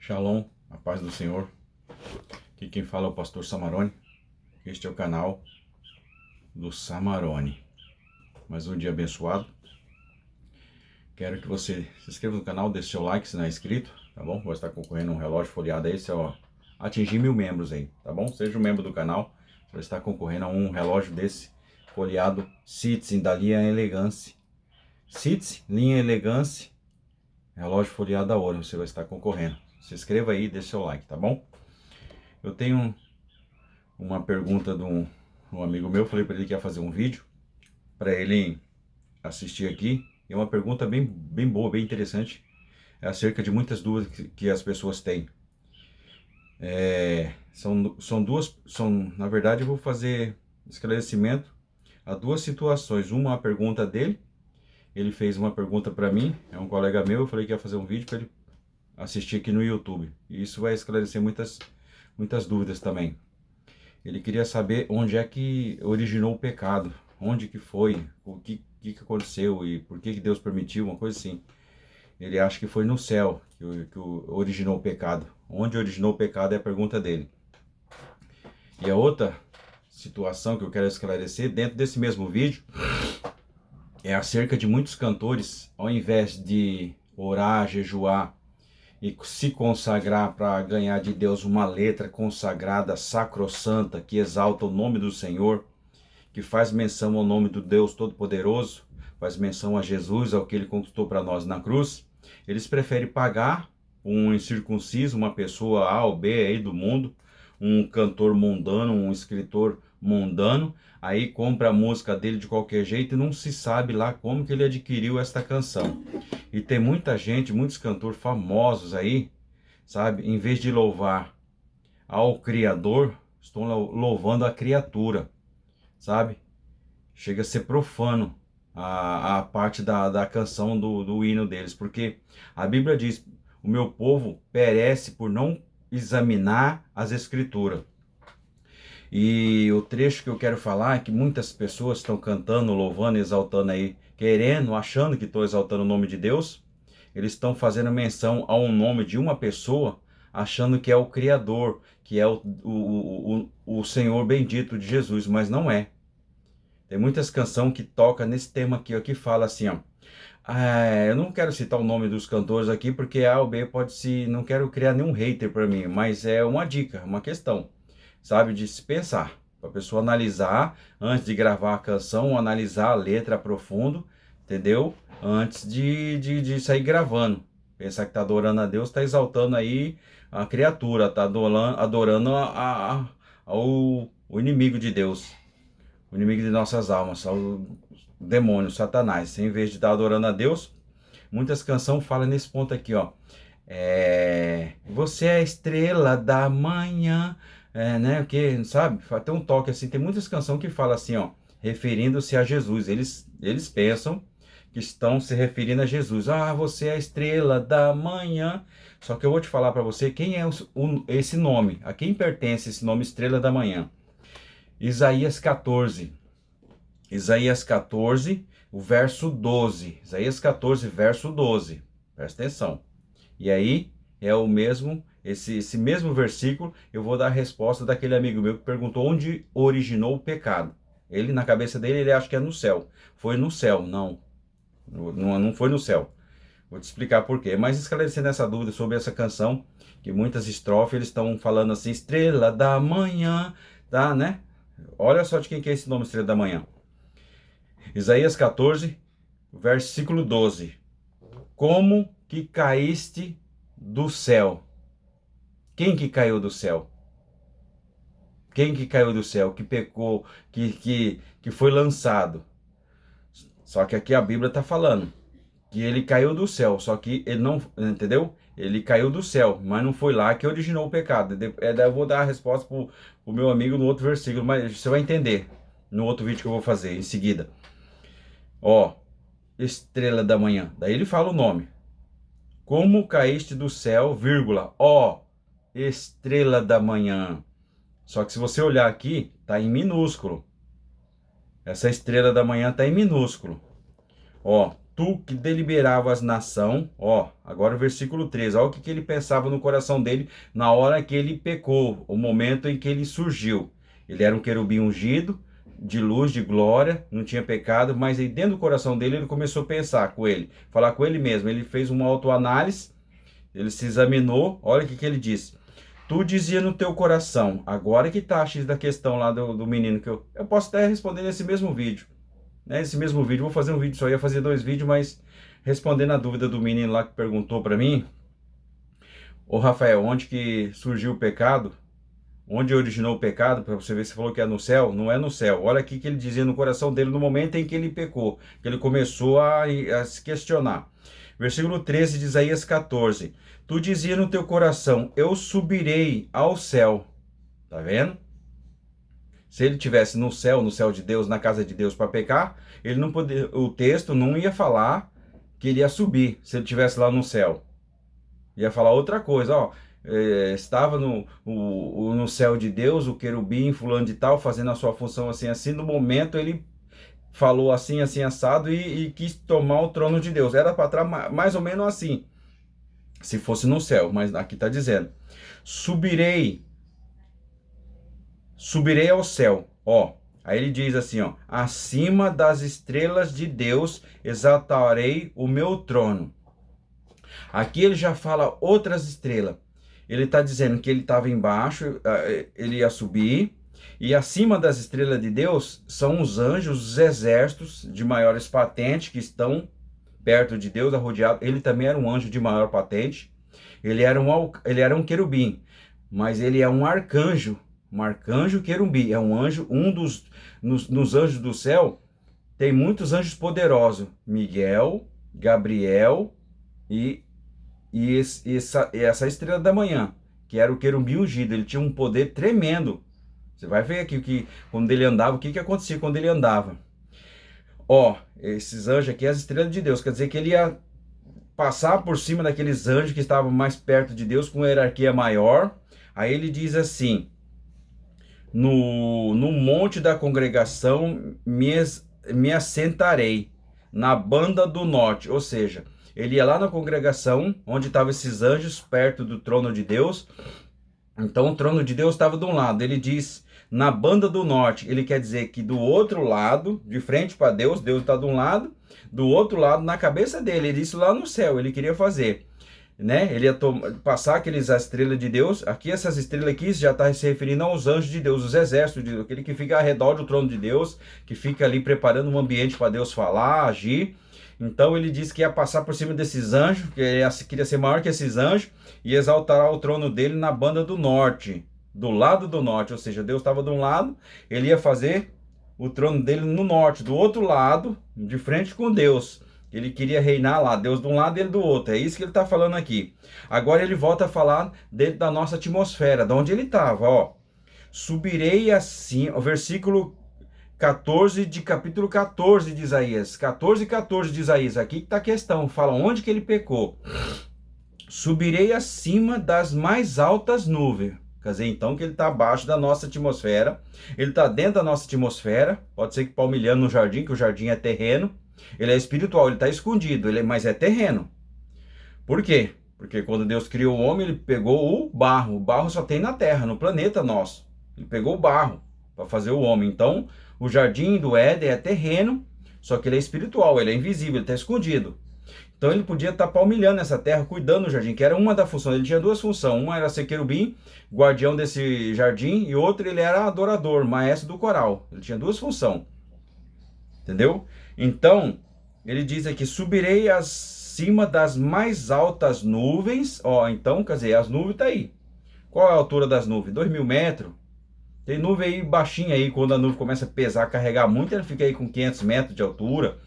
Shalom, a paz do Senhor. Aqui quem fala é o pastor Samarone. Este é o canal do Samarone. Mais um dia abençoado. Quero que você se inscreva no canal, deixe seu like se não é inscrito, tá bom? Vou estar concorrendo um relógio folheado aí, se eu atingir 1000 membros aí, tá bom? Seja um membro do canal, você vai estar concorrendo a um relógio desse folheado Citizen da linha Elegance. Citizen, linha Elegance, relógio folheado a ouro, você vai estar concorrendo. Se inscreva aí e deixe seu like, tá bom? Eu tenho uma pergunta de um amigo meu, falei para ele que ia fazer um vídeo para ele assistir aqui. É uma pergunta bem boa, bem interessante, é acerca de muitas dúvidas que as pessoas têm. Na verdade eu vou fazer esclarecimento a duas situações. Uma, a pergunta dele, ele fez uma pergunta para mim, é um colega meu, eu falei que ia fazer um vídeo para ele assistir aqui no YouTube. E isso vai esclarecer muitas dúvidas também. Ele queria saber onde é que originou o pecado, onde que foi, o que aconteceu e por que Deus permitiu, uma coisa assim. Ele acha que foi no céu que originou o pecado. Onde originou o pecado é a pergunta dele. E a outra situação que eu quero esclarecer, dentro desse mesmo vídeo, é acerca de muitos cantores, ao invés de orar, jejuar e se consagrar para ganhar de Deus uma letra consagrada, sacrossanta, que exalta o nome do Senhor, que faz menção ao nome do Deus Todo-Poderoso, faz menção a Jesus, ao que Ele conquistou para nós na cruz, eles preferem pagar um incircunciso, uma pessoa A ou B aí do mundo, um cantor mundano, um escritor mundano, aí compra a música dele de qualquer jeito e não se sabe lá como que ele adquiriu esta canção. E tem muita gente, muitos cantores famosos aí, sabe? Em vez de louvar ao Criador, estão louvando a criatura, sabe? Chega a ser profano a parte da canção do hino deles, porque a Bíblia diz, o meu povo perece por não examinar as Escrituras. E o trecho que eu quero falar é que muitas pessoas estão cantando, louvando, exaltando aí, querendo, achando que estou exaltando o nome de Deus. Eles estão fazendo menção a um nome de uma pessoa, achando que é o Criador, que é o Senhor bendito de Jesus, mas não é. Tem muitas canções que tocam nesse tema aqui, ó, que fala assim, ó. Eu não quero citar o nome dos cantores aqui, porque A ou B pode se... Não quero criar nenhum hater para mim, mas é uma dica, uma questão, sabe, de se pensar. Para a pessoa analisar, antes de gravar a canção, analisar a letra a profundo, entendeu? Antes de sair gravando. Pensar que está adorando a Deus, está exaltando aí a criatura, está adorando o inimigo de Deus. O inimigo de nossas almas, o demônio, Satanás. Em vez de estar adorando a Deus, muitas canções falam nesse ponto aqui, ó. Você é a estrela da manhã, né? Que, sabe? Tem um toque assim. Tem muitas canções que falam assim, ó, referindo-se a Jesus. Eles pensam que estão se referindo a Jesus. Ah, você é a estrela da manhã. Só que eu vou te falar para você quem é esse nome. A quem pertence esse nome, Estrela da Manhã? Isaías 14. Isaías 14, o verso 12. Isaías 14, verso 12. Presta atenção. E aí, é o mesmo, esse mesmo versículo, eu vou dar a resposta daquele amigo meu que perguntou onde originou o pecado. Ele, na cabeça dele, ele acha que é no céu. Foi no céu, não. Não foi no céu. Vou te explicar por quê. Mas esclarecendo essa dúvida sobre essa canção, que muitas estrofes eles estão falando assim, estrela da manhã, tá, né? Olha só de quem que é esse nome, Estrela da Manhã. Isaías 14, versículo 12. Como que caíste do céu? Quem que caiu do céu? Quem que caiu do céu? Que pecou, que foi lançado? Só que aqui a Bíblia está falando que ele caiu do céu, só que ele não, entendeu? Ele caiu do céu, mas não foi lá que originou o pecado. Eu vou dar a resposta pro meu amigo no outro versículo, mas você vai entender no outro vídeo que eu vou fazer em seguida. Ó, estrela da manhã. Daí ele fala o nome. Como caíste do céu, vírgula, ó, estrela da manhã. Só que se você olhar aqui, tá em minúsculo. Essa estrela da manhã tá em minúsculo. Ó, Tu que deliberavas nação, ó, agora o versículo 13, olha o que ele pensava no coração dele na hora que ele pecou, o momento em que ele surgiu. Ele era um querubim ungido, de luz, de glória, não tinha pecado, mas aí dentro do coração dele ele começou a pensar com ele, falar com ele mesmo. Ele fez uma autoanálise, ele se examinou, olha o que ele disse. Tu dizia no teu coração, agora que tá a X da questão lá do menino, que eu posso até responder nesse mesmo vídeo. Nesse mesmo vídeo, vou fazer um vídeo, só ia fazer 2 vídeos, mas respondendo a dúvida do menino lá que perguntou para mim, ô Rafael, onde que surgiu o pecado? Onde originou o pecado? Para você ver, você falou que é no céu, não é no céu. Olha aqui que ele dizia no coração dele no momento em que ele pecou, que ele começou a se questionar. Versículo 13 de Isaías 14. Tu dizia no teu coração, eu subirei ao céu. Tá vendo? Se ele tivesse no céu de Deus, na casa de Deus para pecar, ele não poderia, o texto não ia falar que ele ia subir, se ele tivesse lá no céu. Ia falar outra coisa, ó. Estava no céu de Deus, o querubim, fulano de tal, fazendo a sua função assim, assim. No momento ele falou assim, assim, assado e quis tomar o trono de Deus. Era para trás mais ou menos assim, se fosse no céu, mas aqui está dizendo: subirei ao céu, ó. Aí ele diz assim, ó: acima das estrelas de Deus exaltarei o meu trono. Aqui ele já fala outras estrelas. Ele está dizendo que ele estava embaixo, ele ia subir, e acima das estrelas de Deus são os anjos, os exércitos de maiores patentes que estão perto de Deus, arrodeado. Ele também era um anjo de maior patente. Ele era um querubim, mas ele é um arcanjo querubim. É um anjo, nos anjos do céu, tem muitos anjos poderosos. Miguel, Gabriel e essa estrela da manhã, que era o querubim ungido. Ele tinha um poder tremendo. Você vai ver aqui quando ele andava, o que acontecia quando ele andava. Ó, esses anjos aqui, as estrelas de Deus, quer dizer que ele ia passar por cima daqueles anjos que estavam mais perto de Deus, com hierarquia maior. Aí ele diz assim: no monte da congregação me assentarei, na banda do norte. Ou seja, ele ia lá na congregação, onde estavam esses anjos, perto do trono de Deus. Então o trono de Deus estava de um lado. Ele diz, na banda do norte. Ele quer dizer que do outro lado, de frente para Deus, Deus está de um lado, do outro lado, na cabeça dele. Ele disse lá no céu, ele queria fazer, né? Ele ia passar aqueles estrelas de Deus. Aqui, essas estrelas aqui já está se referindo aos anjos de Deus, os exércitos de Deus, aquele que fica ao redor do trono de Deus, que fica ali preparando um ambiente para Deus falar, agir. Então ele disse que ia passar por cima desses anjos, que ele queria ser maior que esses anjos, e exaltará o trono dele na banda do norte, do lado do norte. Ou seja, Deus estava de um lado, ele ia fazer o trono dele no norte, do outro lado, de frente com Deus. Ele queria reinar lá, Deus de um lado e ele do outro. É isso que ele está falando aqui. Agora ele volta a falar dentro da nossa atmosfera, de onde ele estava, ó. Subirei assim, o versículo 14 de capítulo 14 de Isaías. 14 de Isaías. Aqui que está a questão. Fala onde que ele pecou. Subirei acima das mais altas nuvens. Quer dizer, então, que ele está abaixo da nossa atmosfera. Ele está dentro da nossa atmosfera. Pode ser que palmilhando no jardim, que o jardim é terreno. Ele é espiritual, ele está escondido, mas é terreno. Por quê? Porque quando Deus criou o homem, ele pegou o barro. O barro só tem na terra, no planeta nosso. Ele pegou o barro para fazer o homem. Então, o jardim do Éden é terreno, só que ele é espiritual, ele é invisível, ele está escondido. Então ele podia estar palmilhando essa terra, cuidando do jardim, que era uma das funções. Ele tinha 2 funções. Uma era ser querubim, guardião desse jardim, e outra ele era adorador, maestro do coral. Ele tinha 2 funções. Entendeu? Então, ele diz aqui, subirei acima das mais altas nuvens. Ó, então, quer dizer, as nuvens estão aí. Qual é a altura das nuvens? 2.000 metros. Tem nuvem aí baixinha aí, quando a nuvem começa a pesar, carregar muito, ela fica aí com 500 metros de altura,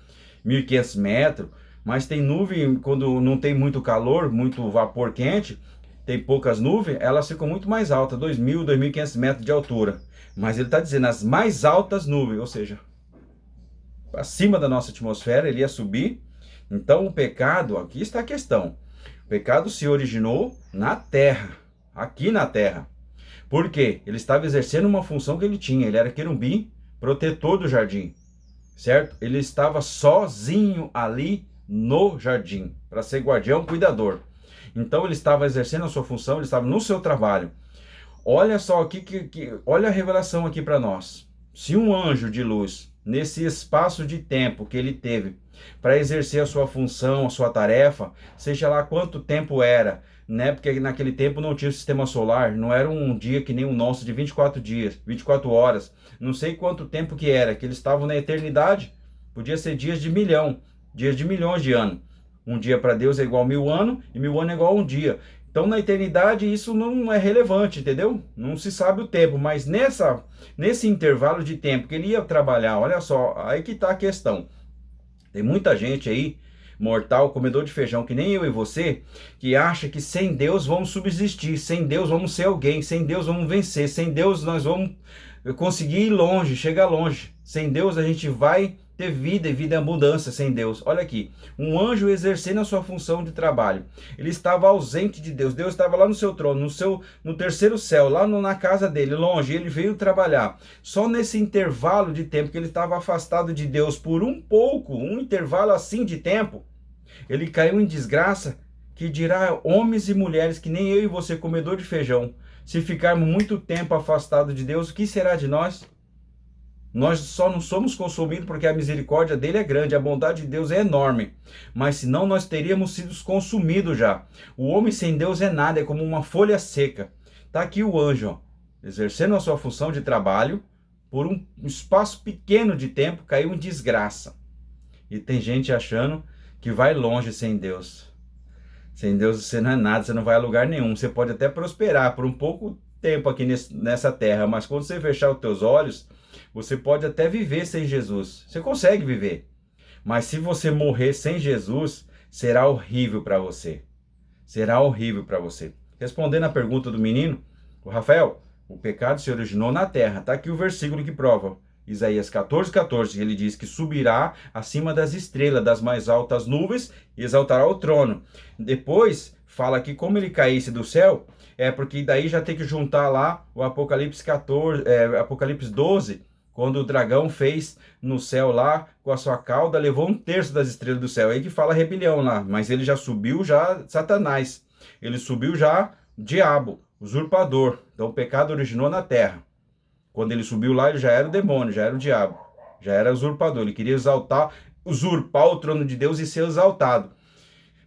1.500 metros. Mas tem nuvem, quando não tem muito calor, muito vapor quente, tem poucas nuvens, elas ficam muito mais altas, 2.000, 2.500 metros de altura. Mas ele está dizendo as mais altas nuvens, ou seja, acima da nossa atmosfera, ele ia subir. Então o pecado, aqui está a questão, o pecado se originou na terra, aqui na terra. Por quê? Ele estava exercendo uma função que ele tinha. Ele era querubim, protetor do jardim, certo? Ele estava sozinho ali no jardim, para ser guardião, cuidador. Então ele estava exercendo a sua função, ele estava no seu trabalho. Olha só aqui, olha a revelação aqui para nós. Se um anjo de luz, nesse espaço de tempo que ele teve para exercer a sua função, a sua tarefa, seja lá quanto tempo era, né? Porque naquele tempo não tinha sistema solar, não era um dia que nem o nosso de 24 dias, 24 horas, não sei quanto tempo que era, que eles estavam na eternidade, podia ser dias de milhão, dias de milhões de anos. Um dia para Deus é igual a 1000 anos e 1000 anos é igual a um dia. Então, na eternidade, isso não é relevante, entendeu? Não se sabe o tempo, mas nesse intervalo de tempo que ele ia trabalhar, olha só, aí que está a questão. Tem muita gente aí, mortal, comedor de feijão, que nem eu e você, que acha que sem Deus vamos subsistir, sem Deus vamos ser alguém, sem Deus vamos vencer, sem Deus nós vamos conseguir ir longe, chegar longe. Sem Deus a gente vai ter vida e vida em abundância sem Deus. Olha aqui, um anjo exercendo a sua função de trabalho. Ele estava ausente de Deus. Deus estava lá no seu trono, no terceiro céu, lá na casa dele, longe. Ele veio trabalhar. Só nesse intervalo de tempo que ele estava afastado de Deus por um pouco, um intervalo assim de tempo, ele caiu em desgraça, que dirá homens e mulheres que nem eu e você, comedor de feijão. Se ficarmos muito tempo afastados de Deus, o que será de nós? Nós só não somos consumidos porque a misericórdia dele é grande, a bondade de Deus é enorme. Mas senão nós teríamos sido consumidos já. O homem sem Deus é nada, é como uma folha seca. Está aqui o anjo, ó, exercendo a sua função de trabalho, por um espaço pequeno de tempo, caiu em desgraça. E tem gente achando que vai longe sem Deus. Sem Deus você não é nada, você não vai a lugar nenhum. Você pode até prosperar por um pouco tempo aqui nessa terra, mas quando você fechar os teus olhos, você pode até viver sem Jesus. Você consegue viver. Mas se você morrer sem Jesus, será horrível para você. Será horrível para você. Respondendo a pergunta do menino, o Rafael, o pecado se originou na terra. Está aqui o versículo que prova. Isaías 14:14, ele diz que subirá acima das estrelas, das mais altas nuvens, e exaltará o trono. Depois, fala que como ele caísse do céu, porque daí já tem que juntar lá o Apocalipse 14, Apocalipse 12, quando o dragão fez no céu lá, com a sua cauda, levou um terço das estrelas do céu. Aí que fala rebelião lá, mas ele já subiu já Satanás. Ele subiu já diabo, usurpador. Então o pecado originou na terra. Quando ele subiu lá, ele já era o demônio, já era o diabo, já era usurpador. Ele queria usurpar o trono de Deus e ser exaltado.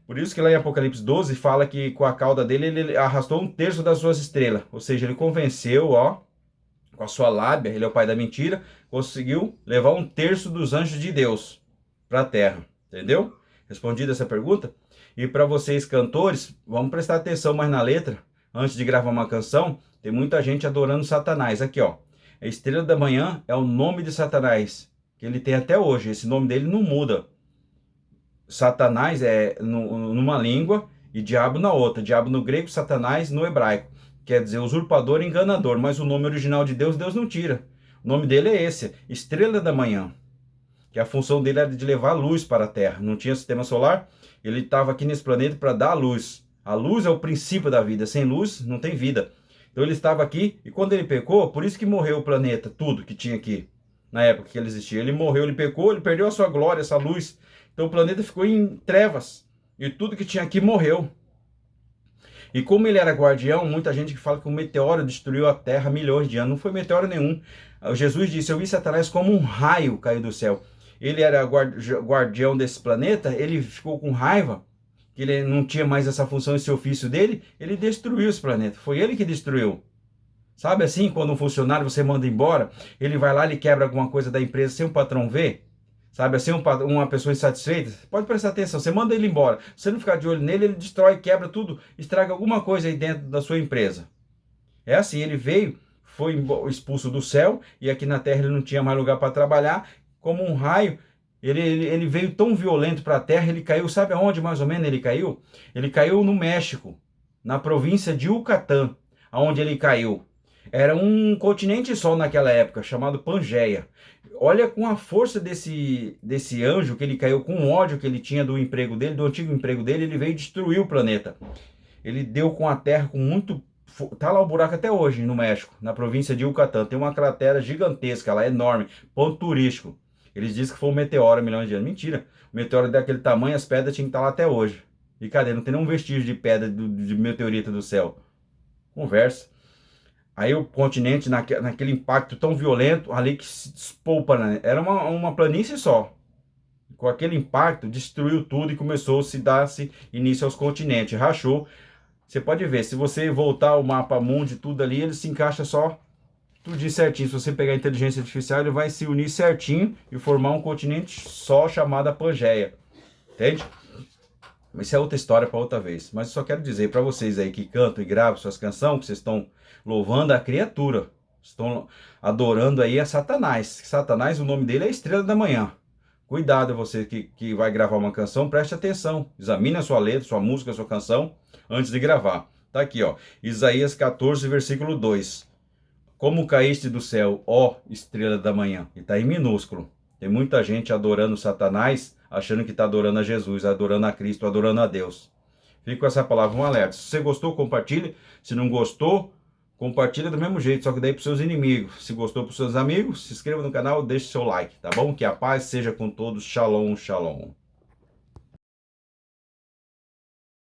Por isso que lá em Apocalipse 12 fala que com a cauda dele ele arrastou um terço das suas estrelas. Ou seja, ele convenceu, ó, com a sua lábia, ele é o pai da mentira, conseguiu levar um terço dos anjos de Deus para a terra. Entendeu? Respondida essa pergunta? E para vocês cantores, vamos prestar atenção mais na letra. Antes de gravar uma canção, tem muita gente adorando Satanás. Aqui, ó. A estrela da manhã é o nome de Satanás, que ele tem até hoje. Esse nome dele não muda. Satanás é numa língua e diabo na outra. Diabo no grego, Satanás no hebraico. Quer dizer usurpador e enganador. Mas o nome original de Deus, Deus não tira. O nome dele é esse, estrela da manhã. Que a função dele era de levar luz para a Terra. Não tinha sistema solar, ele estava aqui nesse planeta para dar luz. A luz é o princípio da vida. Sem luz não tem vida. Então ele estava aqui e quando ele pecou, por isso que morreu o planeta, tudo que tinha aqui. Na época que ele existia. Ele morreu, ele pecou, ele perdeu a sua glória, essa luz. Então o planeta ficou em trevas. E tudo que tinha aqui morreu. E como ele era guardião, muita gente que fala que um meteoro destruiu a Terra há milhões de anos. Não foi meteoro nenhum. Jesus disse, eu vi Satanás como um raio cair do céu. Ele era guardião desse planeta, ele ficou com raiva, que ele não tinha mais essa função, esse ofício dele, ele destruiu esse planeta. Foi ele que destruiu. Sabe assim, quando um funcionário você manda embora, ele vai lá e quebra alguma coisa da empresa sem o patrão ver? Sabe assim, uma pessoa insatisfeita? Pode prestar atenção, você manda ele embora. Se você não ficar de olho nele, ele destrói, quebra tudo, estraga alguma coisa aí dentro da sua empresa. É assim, ele veio, foi expulso do céu, e aqui na terra ele não tinha mais lugar para trabalhar, como um raio, ele veio tão violento para a terra, ele caiu, sabe aonde mais ou menos ele caiu? Ele caiu no México, na província de Yucatán, aonde ele caiu. Era um continente só naquela época, chamado Pangeia. Olha com a força desse anjo, que ele caiu com o ódio que ele tinha do emprego dele, do antigo emprego dele, ele veio destruir o planeta. Ele deu com a terra com muito... Tá lá o buraco até hoje no México, na província de Yucatán. Tem uma cratera gigantesca lá, enorme, ponto turístico. Eles dizem que foi um meteoro há milhões de anos. Mentira. O meteoro daquele tamanho, as pedras tinham que estar lá até hoje. E cadê? Não tem nenhum vestígio de pedra de meteorito do céu. Conversa. Aí o continente, naquele impacto tão violento, ali que se despolpa, né? Era uma planície só. Com aquele impacto, destruiu tudo e começou a se dar-se início aos continentes. Rachou. Você pode ver, se você voltar o mapa mundi, tudo ali, ele se encaixa só tudo certinho. Se você pegar a inteligência artificial, ele vai se unir certinho e formar um continente só chamado Pangeia. Entende? Mas isso é outra história para outra vez. Mas eu só quero dizer para vocês aí que cantam e gravam suas canções, que vocês estão louvando a criatura. Estão adorando aí a Satanás. Satanás, o nome dele é Estrela da Manhã. Cuidado, você que vai gravar uma canção, preste atenção. Examine a sua letra, sua música, sua canção, antes de gravar. Tá aqui, ó. Isaías 14, versículo 2. Como caíste do céu, ó estrela da manhã. E está em minúsculo. Tem muita gente adorando Satanás, achando que está adorando a Jesus, adorando a Cristo, adorando a Deus. Fica com essa palavra, um alerta. Se você gostou, compartilhe. Se não gostou, compartilha do mesmo jeito, só que daí para os seus inimigos. Se gostou para os seus amigos, se inscreva no canal, deixe seu like, tá bom? Que a paz seja com todos. Shalom, shalom.